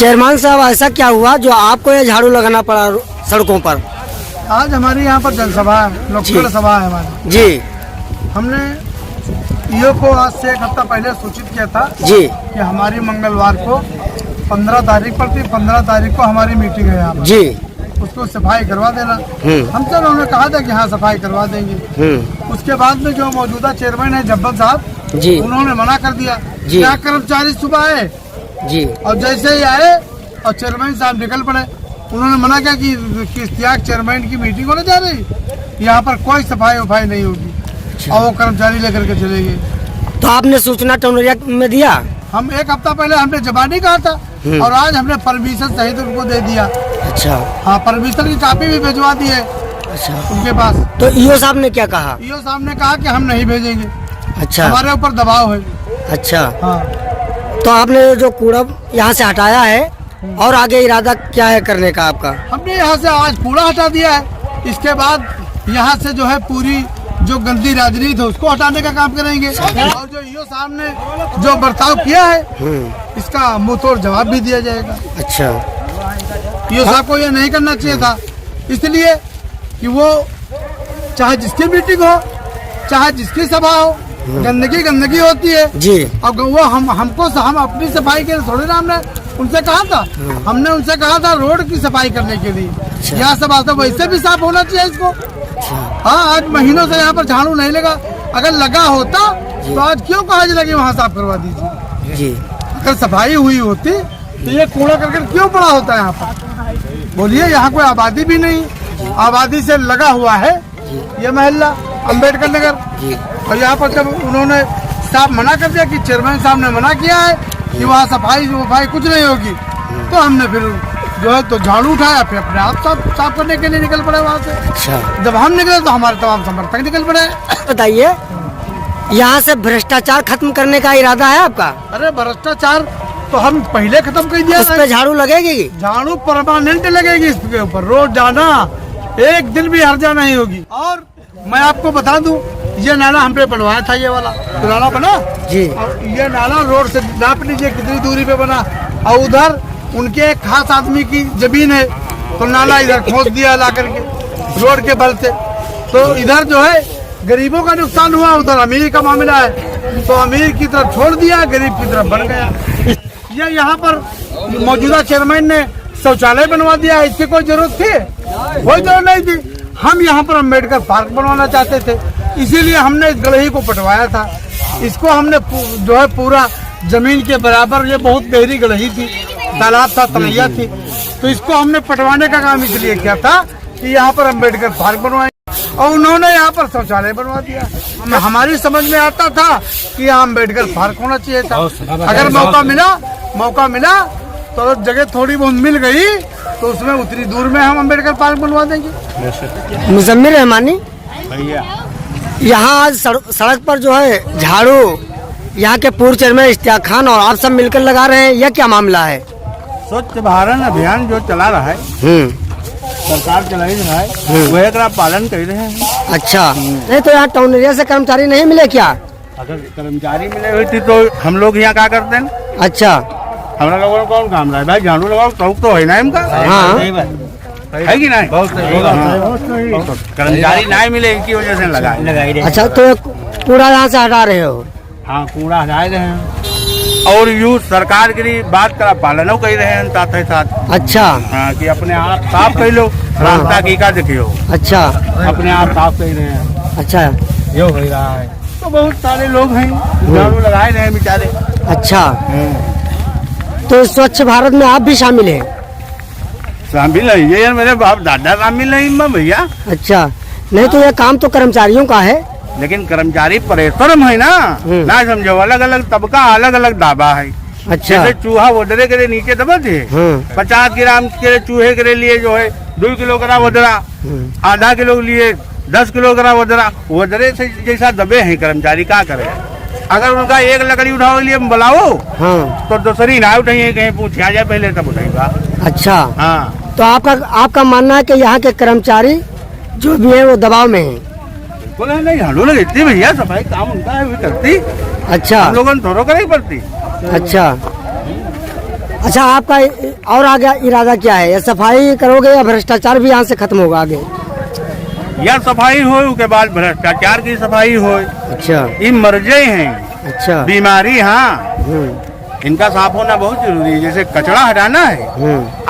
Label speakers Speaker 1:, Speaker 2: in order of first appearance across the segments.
Speaker 1: Chairman साहब, ऐसा क्या हुआ जो आपको ये झाड़ू लगाना पड़ा सड़कों पर?
Speaker 2: आज हमारी यहाँ पर जनसभा है, लोकसभा सभा है हमारी
Speaker 1: जी।
Speaker 2: हमने ईओ को आज से 1 हफ्ता पहले सूचित किया था
Speaker 1: जी
Speaker 2: कि हमारी मंगलवार को 15 तारीख पर थी, 15 तारीख को हमारी मीटिंग है यहाँ पर,
Speaker 1: जी।
Speaker 2: उसको सफाई करवा देना। हमसे उन्होंने कहा था कि हाँ सफाई करवा देंगे। उसके बाद में जो मौजूदा चेयरमैन है जब्बन साहब
Speaker 1: जी,
Speaker 2: उन्होंने मना कर दिया।
Speaker 1: जी।
Speaker 2: क्या कर्मचारी सुबह आए
Speaker 1: जी
Speaker 2: और जैसे ही आए और चेयरमैन साहब निकल पड़े। उन्होंने मना किया कि इश्तियाक चेयरमैन की मीटिंग होने जा रही, यहाँ पर कोई सफाई वफाई नहीं होगी, और वो कर्मचारी लेकर के चले गए।
Speaker 1: तो आपने सूचना टोनरिया में दिया?
Speaker 2: हम 1 हफ्ता पहले हमने जबानी कहा था और आज हमने परमिशन सहित उनको दे दिया।
Speaker 1: अच्छा।
Speaker 2: हाँ, परमिशन की कॉपी भी भिजवा दी है
Speaker 1: अच्छा,
Speaker 2: उनके पास।
Speaker 1: तो ईओ साहब ने क्या कहा?
Speaker 2: ईओ साहब ने कहा कि हम नहीं भेजेंगे,
Speaker 1: अच्छा।
Speaker 2: हमारे ऊपर दबाव है।
Speaker 1: अच्छा,
Speaker 2: हाँ,
Speaker 1: तो आपने जो कूड़ा यहाँ से हटाया है और आगे इरादा क्या है करने का आपका?
Speaker 2: हमने यहाँ से आज कूड़ा हटा दिया है। इसके बाद यहाँ से जो है पूरी जो गंदी राजनीति है उसको हटाने का काम करेंगे। और जो ईओ साहब ने जो बर्ताव किया है इसका मुंह तोड़ जवाब भी दिया जाएगा।
Speaker 1: अच्छा।
Speaker 2: ईओ साहब को ये नहीं करना चाहिए था, इसलिए कि वो चाहे जिसकी मीटिंग हो चाहे जिसकी सभा हो, गंदगी होती है
Speaker 1: जी।
Speaker 2: अब वो हम अपनी सफाई के लिए थोड़ी ना हमने उनसे कहा था। हमने उनसे कहा था रोड की सफाई करने के लिए। यहाँ सब आता वैसे भी साफ होना चाहिए इसको। हाँ, आज महीनों से यहाँ पर झाड़ू नहीं लगा, अगर लगा होता तो आज क्यों कहा लगी वहाँ साफ करवा दीजिए
Speaker 1: जी।
Speaker 2: अगर सफाई हुई होती तो ये कूड़ा करकट क्यों पड़ा होता है यहाँ पर? बोलिए, यहाँ कोई आबादी भी नहीं, आबादी से लगा हुआ है ये मोहल्ला अम्बेडकर नगर। और यहाँ पर जब उन्होंने साफ मना कर दिया कि चेयरमैन साहब ने मना किया है कि वहाँ सफाई कुछ नहीं होगी, तो हमने फिर जो है तो झाड़ू उठाया, फिर अपने आप साफ करने के लिए निकल पड़े वहाँ से।
Speaker 1: अच्छा।
Speaker 2: जब हम निकले तो हमारे तमाम समर्थक निकल पड़े।
Speaker 1: बताइए, यहाँ से भ्रष्टाचार खत्म करने का इरादा है आपका?
Speaker 2: अरे भ्रष्टाचार तो हम पहले खत्म कर दिया।
Speaker 1: इस पे झाड़ू लगेगी?
Speaker 2: झाड़ू परमानेंट लगेगी इसके ऊपर, रोज जाना, एक दिन भी हर्जा नहीं होगी। और मैं आपको बता दूं, ये नाला हमने बनवाया था, ये वाला नाला बना
Speaker 1: जी।
Speaker 2: और ये नाला रोड से नाप लीजिए कितनी दूरी पे बना, और उधर उनके एक खास आदमी की जमीन है, तो नाला इधर खोद दिया ला करके रोड के बल से। तो इधर जो है गरीबों का नुकसान हुआ, उधर अमीर का मामला है, तो अमीर की तरफ छोड़ दिया, गरीब की तरफ बढ़ गया। ये यहाँ पर मौजूदा चेयरमैन ने शौचालय बनवा दिया, इसकी कोई जरूरत थी? कोई जरूरत नहीं थी। हम यहाँ पर अम्बेडकर पार्क बनवाना चाहते थे, इसीलिए हमने इस गढ़ही को पटवाया था। इसको हमने जो है पूरा जमीन के बराबर, ये बहुत गहरी गढ़ही थी, तालाब था, तलैया थी, तो इसको हमने पटवाने का काम इसलिए किया था कि यहाँ पर अम्बेडकर पार्क बनवाए, और उन्होंने यहाँ पर शौचालय बनवा दिया। हमारी समझ में आता था कि यहाँ अम्बेडकर पार्क होना चाहिए था। अगर मौका मिला तो जगह थोड़ी बहुत मिल गई तो उसमें उतनी दूर में हम अम्बेडकर पार्क बनवा देंगे।
Speaker 1: मुजम्मिल रहमानी
Speaker 2: भैया,
Speaker 1: यहाँ आज सड़क पर जो है झाड़ू यहाँ के पूर्व चेयरमैन इश्तियाक खान और आप सब मिलकर लगा रहे हैं, यह क्या मामला है?
Speaker 2: स्वच्छ भारत अभियान जो चला रहा है, सरकार चला रहा है, वह का पालन कर रहे हैं।
Speaker 1: अच्छा। नहीं तो यहाँ टाउनरिया से कर्मचारी नहीं मिले क्या?
Speaker 2: अगर कर्मचारी मिले हुई थी तो हम लोग यहाँ क्या करते हैं?
Speaker 1: अच्छा।
Speaker 2: हमारा लोगों को कौन काम रहा है भाई? झाड़ू लगाओ, तो है ना इनका।
Speaker 1: हाँ,
Speaker 2: है कि नहीं? कर्मचारी नहीं मिले, इनकी वजह से लगाए।
Speaker 1: अच्छा, तो कूड़ा यहाँ से हटा रहे हो?
Speaker 2: हाँ, कूड़ा हटाए रहे हैं और यूँ सरकार की बात का पालन कर रहे हैं साथ ही साथ।
Speaker 1: अच्छा।
Speaker 2: हाँ, कि अपने आप साफ कर लो, रास्ता की का देखियो,
Speaker 1: अच्छा,
Speaker 2: अपने आप साफ कर रहे हैं।
Speaker 1: अच्छा,
Speaker 2: यो हो रहा है, तो बहुत सारे लोग हैं झाड़ू लगाए रहे हैं बेचारे।
Speaker 1: अच्छा। तो स्वच्छ भारत में आप भी शामिल हैं?
Speaker 2: शामिल है, ये मेरे बाप दादा शामिल है भैया।
Speaker 1: अच्छा। नहीं तो ये काम तो कर्मचारियों का है।
Speaker 2: लेकिन कर्मचारी परिश्रम है ना समझो, अलग अलग तबका, अलग अलग दावा है।
Speaker 1: अच्छा।
Speaker 2: जैसे चूहा वोडरे के लिए नीचे दबा थे, 50 ग्राम के चूहे के लिए जो है 2 किलोग्राम वोडरा, आधा किलो लिए 10 किलोग्राम वोडरे से जैसा दबे हैं कर्मचारी, क्या करे? अगर उनका एक लकड़ी उठाओ लिए बुलाओ तो दूसरी ना उठाइए, कहीं पूछा जाए पहले तब उठाएगा।
Speaker 1: अच्छा।
Speaker 2: हाँ,
Speaker 1: तो आपका मानना है कि यहाँ के कर्मचारी जो भी है वो दबाव में है?
Speaker 2: बोले नहीं, झाड़ू लगती भैया, सफाई काम उनका है, भी करती।
Speaker 1: अच्छा।
Speaker 2: हम लोगों ने थोड़ा कराई पड़ती।
Speaker 1: अच्छा। अच्छा, आपका और आगे इरादा क्या है? ये सफाई करोगे या भ्रष्टाचार भी यहाँ से खत्म होगा आगे?
Speaker 3: या सफाई हो उसके बाद भ्रष्टाचार की सफाई हो।
Speaker 1: अच्छा
Speaker 3: ये मर्जे हैं,
Speaker 1: अच्छा।
Speaker 3: बीमारी, हाँ, इनका साफ होना बहुत जरूरी है। जैसे कचरा हटाना है,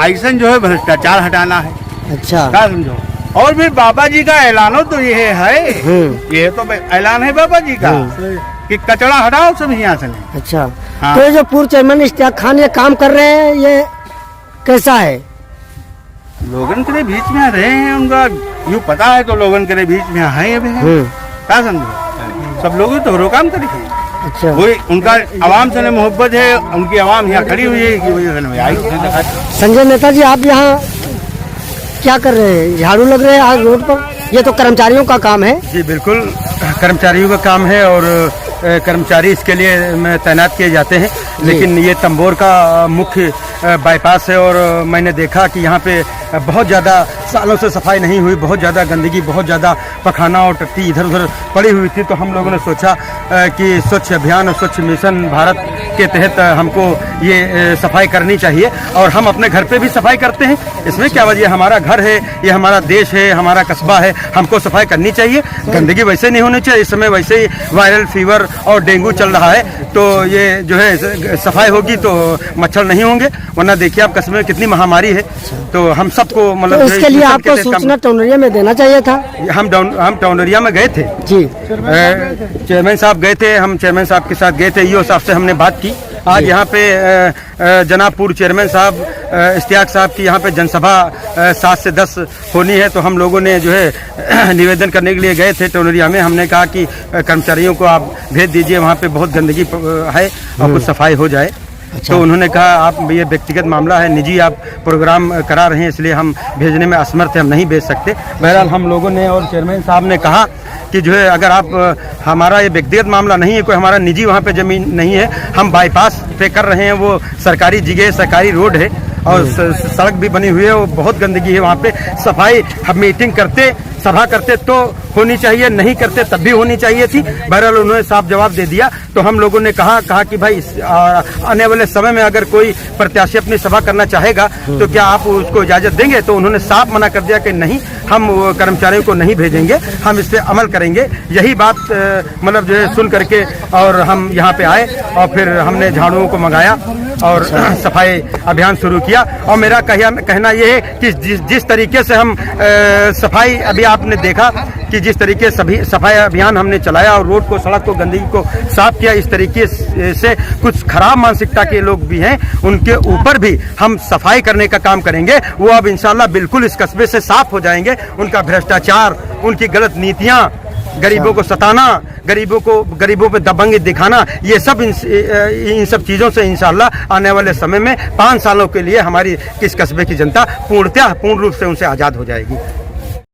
Speaker 3: ऐसा जो है भ्रष्टाचार हटाना है।
Speaker 1: अच्छा,
Speaker 3: क्या समझो? और भी बाबा जी का ऐलानो तो ये है, ये तो ऐलान है बाबा जी का कि कचरा हटाओ सब यहाँ से।
Speaker 1: अच्छा।
Speaker 3: हाँ।
Speaker 1: तो ये जो पूर्व चेयरमैन इश्तियाक खान ये काम कर रहे हैं, ये कैसा है?
Speaker 3: लोगन के बीच में रहे हैं, उनका यूँ पता है तो लोगन के बीच में है अभी। क्या समझो? सब लोग तो काम करेंगे।
Speaker 1: अच्छा,
Speaker 3: वही उनका आवाम से मोहब्बत है, उनकी आवाम यहाँ खड़ी हुई है कि वजह से आई।
Speaker 1: संजय नेताजी, आप यहाँ क्या कर रहे हैं? झाड़ू लग रहे हैं आज रोड पर? ये तो कर्मचारियों का काम है।
Speaker 4: जी बिल्कुल, कर्मचारियों का काम है और कर्मचारी इसके लिए तैनात किए जाते हैं। लेकिन ये तंबोर का मुख्य बाईपास है और मैंने देखा कि यहाँ पे बहुत ज़्यादा सालों से सफाई नहीं हुई, बहुत ज़्यादा गंदगी, बहुत ज़्यादा पखाना और टट्टी इधर उधर पड़ी हुई थी। तो हम लोगों ने सोचा कि स्वच्छ अभियान और स्वच्छ मिशन भारत के तहत हमको ये सफाई करनी चाहिए और हम अपने घर पे भी सफाई करते हैं। इसमें क्या वजह, हमारा घर है, ये हमारा देश है, हमारा कस्बा है, हमको सफाई करनी चाहिए। गंदगी वैसे नहीं होनी चाहिए। इस समय वैसे ही वायरल फीवर और डेंगू चल रहा है, तो ये जो है सफाई होगी तो मच्छर नहीं होंगे, वरना देखिए आप कस्बे में कितनी महामारी है। तो हम सबको मतलब
Speaker 1: तो इसके लिए आपको सूचना टोनरिया में देना चाहिए था।
Speaker 4: हम टोनरिया में गए थे
Speaker 1: जी,
Speaker 4: चेयरमैन साहब गए थे, हम चेयरमैन साहब के साथ गए थे, ईओ साहब से हमने बात की। आज यहाँ पे जनाब पूर्व चेयरमैन साहब इश्तियाक साहब की यहाँ पे जनसभा 7 से 10 होनी है, तो हम लोगों ने जो है निवेदन करने के लिए गए थे टोनरिया में। हमने कहा कि कर्मचारियों को आप भेज दीजिए, वहाँ पे बहुत गंदगी है और कुछ सफाई हो जाए।
Speaker 1: अच्छा।
Speaker 4: तो उन्होंने कहा आप ये व्यक्तिगत मामला है, निजी आप प्रोग्राम करा रहे हैं, इसलिए हम भेजने में असमर्थ हैं, हम नहीं भेज सकते। बहरहाल हम लोगों ने और चेयरमैन साहब ने कहा कि जो है अगर आप हमारा ये व्यक्तिगत मामला नहीं है, कोई हमारा निजी वहाँ पे ज़मीन नहीं है, हम बाईपास पे कर रहे हैं, वो सरकारी जगह सरकारी रोड है और सड़क भी बनी हुई है, वो बहुत गंदगी है वहाँ पे। सफाई हम मीटिंग करते, सभा करते तो होनी चाहिए, नहीं करते तब भी होनी चाहिए थी। बहरहाल उन्होंने साफ जवाब दे दिया। तो हम लोगों ने कहा कि भाई आने वाले समय में अगर कोई प्रत्याशी अपनी सभा करना चाहेगा तो क्या आप उसको इजाज़त देंगे? तो उन्होंने साफ मना कर दिया कि नहीं, हम कर्मचारियों को नहीं भेजेंगे, हम इस पर अमल करेंगे। यही बात मतलब जो है सुन करके और हम यहाँ पे आए और फिर हमने झाड़ुओं को मंगाया और सफाई अभियान शुरू किया। और मेरा कहना यह है कि जिस तरीके से हम सफाई, अभी आपने देखा कि जिस तरीके से सफाई अभियान हमने चलाया और रोड को, सड़क को, गंदगी को साफ किया, इस तरीके से कुछ खराब मानसिकता के लोग भी हैं, उनके ऊपर भी हम सफाई करने का काम करेंगे। वो अब इंशाल्लाह बिल्कुल इस कस्बे से साफ हो जाएंगे। उनका भ्रष्टाचार, उनकी गलत नीतियाँ, गरीबों को सताना, गरीबों पे दबंगी दिखाना, ये सब इन सब चीज़ों से इंशाल्लाह आने वाले समय में 5 सालों के लिए हमारी इस कस्बे की जनता पूर्ण रूप से उनसे आज़ाद हो जाएगी।